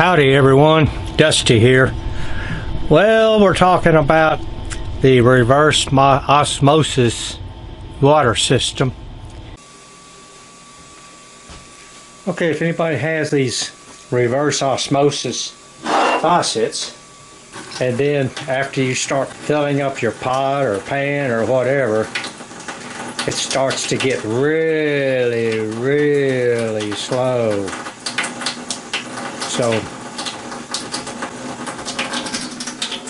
Howdy everyone, Dusty here. Well, we're talking about the reverse osmosis water system. Okay, if anybody has these reverse osmosis faucets, and then after you start filling up your pot or pan or whatever, it starts to get really slow. So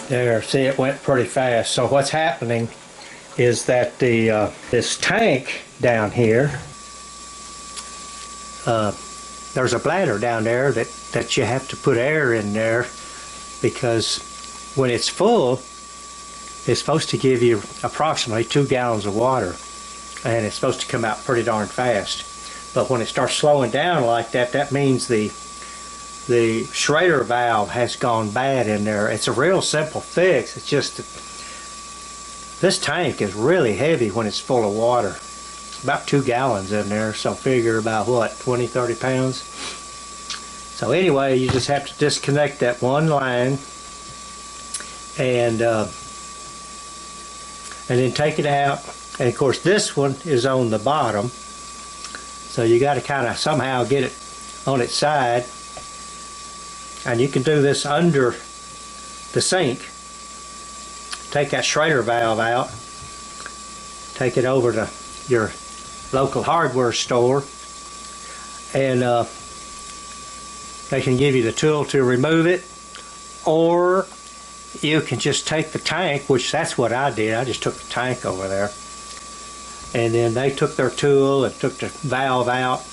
there, see, it went pretty fast. So what's happening is that the this tank down here, there's a bladder down there that you have to put air in there, because when it's full, it's supposed to give you approximately 2 gallons of water, and it's supposed to come out pretty darn fast. But when it starts slowing down like that, that means the Schrader valve has gone bad in there. It's a real simple fix. It's just that this tank is really heavy when it's full of water. About 2 gallons in there, so figure about what, 20-30 pounds. So anyway, you just have to disconnect that one line and then take it out. And of course this one is on the bottom, so you got to kind of somehow get it on its side. And you can do this under the sink. Take that Schrader valve out, take it over to your local hardware store, and they can give you the tool to remove it, or you can just take the tank, which that's what I did. I just took the tank over there, and then they took their tool and took the valve out,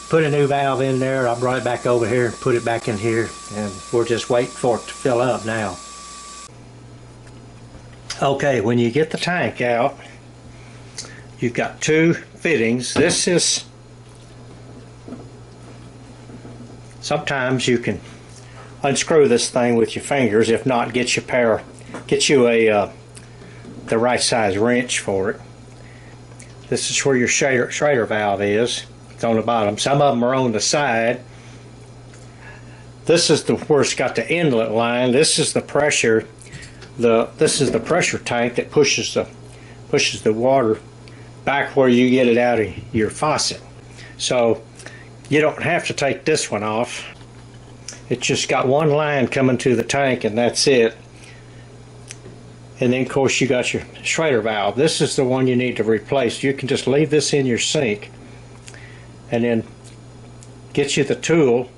put a new valve in there. I brought it back over here and put it back in here, and we're just waiting for it to fill up now. Okay, when you get the tank out, you've got 2 fittings. This is, sometimes you can unscrew this thing with your fingers. If not, get you a the right size wrench for it. This is where your Schrader valve is. It's on the bottom. Some of them are on the side. This is where it's got the inlet line. This is the pressure. This is the pressure tank that pushes the water back where you get it out of your faucet. So you don't have to take this one off. It's just got one line coming to the tank, and that's it. And then of course you got your Schrader valve. This is the one you need to replace. You can just leave this in your sink and then get you the tool,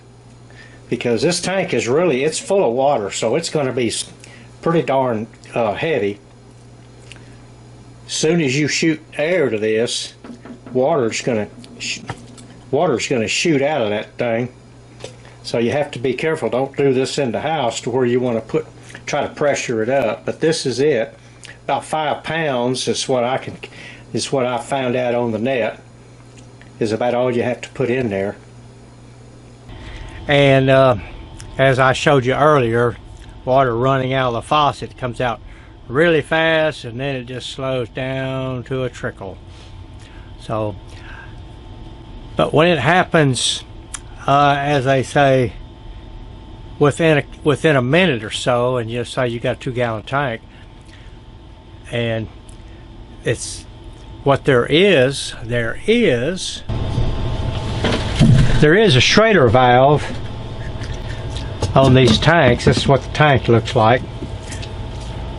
because this tank is really, it's full of water, so it's going to be pretty darn heavy. As soon as you shoot air to this, water's going to shoot out of that thing. So you have to be careful. Don't do this in the house to where you want to try to pressure it up. But this is it. About 5 pounds is what I found out on the net, is about all you have to put in there. And as I showed you earlier, water running out of the faucet comes out really fast, and then it just slows down to a trickle. So, but when it happens, as they say, within a minute or so, and you say you got a 2 gallon tank, and it's what there is a Schrader valve on these tanks. This is what the tank looks like.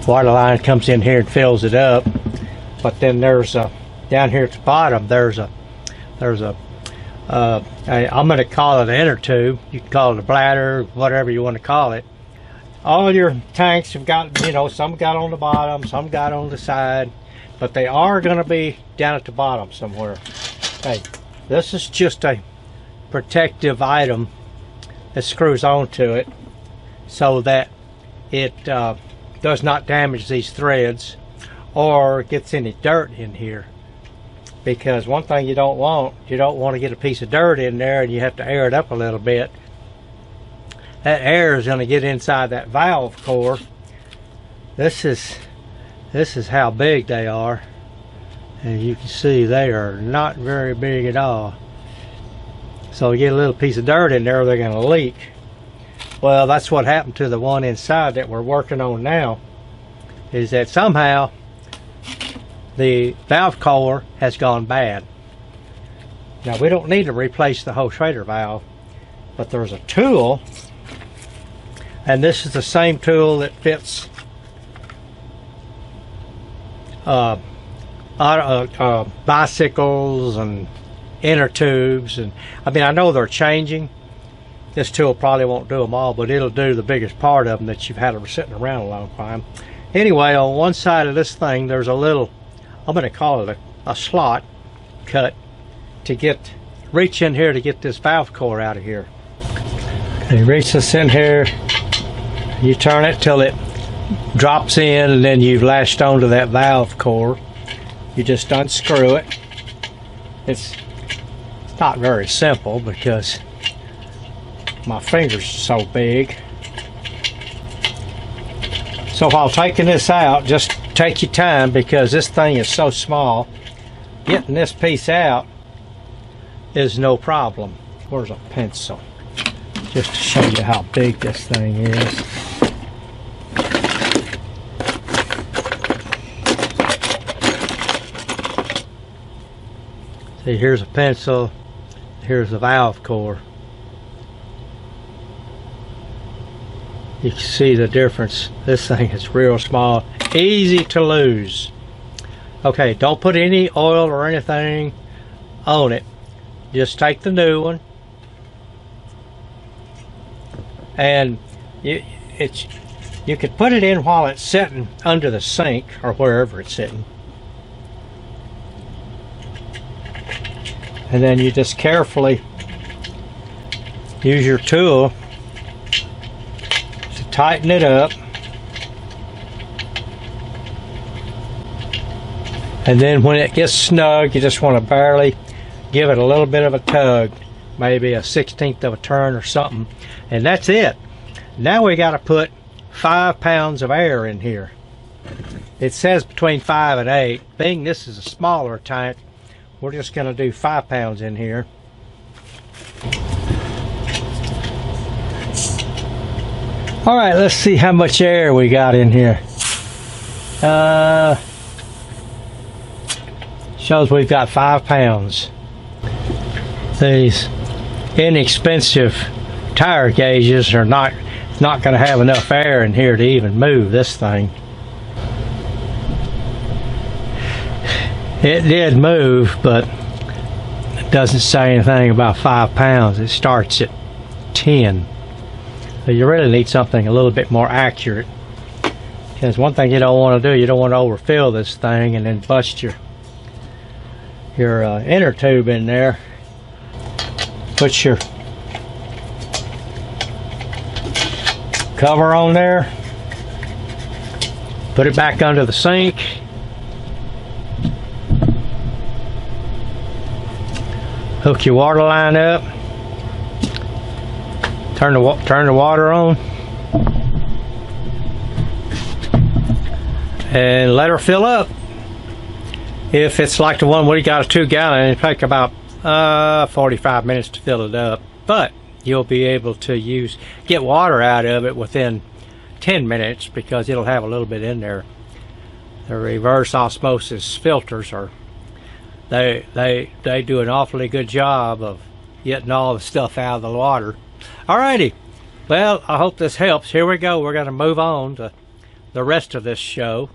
Water line comes in here and fills it up, but then there's a, down here at the bottom, there's a I'm going to call it an inner tube. You can call it a bladder, whatever you want to call it. All your tanks have got, you know, some got on the bottom, some got on the side, but they are going to be down at the bottom somewhere. Hey, this is just a protective item that screws onto it so that it does not damage these threads or gets any dirt in here. Because one thing you don't want to get a piece of dirt in there, and you have to air it up a little bit. That air is going to get inside that valve core. This is how big they are, and you can see they are not very big at all. So you get a little piece of dirt in there, they're going to leak. Well, that's what happened to the one inside that we're working on now, is that somehow the valve core has gone bad. Now, we don't need to replace the whole Schrader valve, but there's a tool, and this is the same tool that fits bicycles and inner tubes. And I mean, I know they're changing. This tool probably won't do them all, but it'll do the biggest part of them that you've had sitting around a long time. Anyway, on one side of this thing, there's a little, I'm going to call it a slot cut to reach in here to get this valve core out of here. You reach this in here, you turn it till it drops in, and then you've latched onto that valve core. You just unscrew it. It's not very simple because my fingers are so big. So while taking this out, just take your time because this thing is so small. Getting this piece out is no problem. Where's a pencil? Just to show you how big this thing is. See, here's a pencil, here's the valve core. You can see the difference. This thing is real small, easy to lose. Okay, don't put any oil or anything on it. Just take the new one, and you could put it in while it's sitting under the sink or wherever it's sitting. And then you just carefully use your tool to tighten it up. And then when it gets snug, you just want to barely give it a little bit of a tug, maybe a 1/16 of a turn or something. And that's it. Now we got to put 5 pounds of air in here. It says between 5 and 8. Being this is a smaller tank, we're just going to do 5 pounds in here. All right, let's see how much air we got in here. Shows we've got 5 pounds. These inexpensive tire gauges are not going to have enough air in here to even move this thing. It did move, but it doesn't say anything about 5 pounds. It starts at 10. So you really need something a little bit more accurate. Because one thing you don't want to do, you don't want to overfill this thing and then bust your inner tube in there. Put your cover on there. Put it back under the sink. Hook your water line up. Turn the water on. And let her fill up. If it's like the one we got, a 2 gallon, it'll take about 45 minutes to fill it up. But you'll be able to get water out of it within 10 minutes because it'll have a little bit in there. The reverse osmosis filters they do an awfully good job of getting all the stuff out of the water. Alrighty, well, I hope this helps. Here we go. We're going to move on to the rest of this show.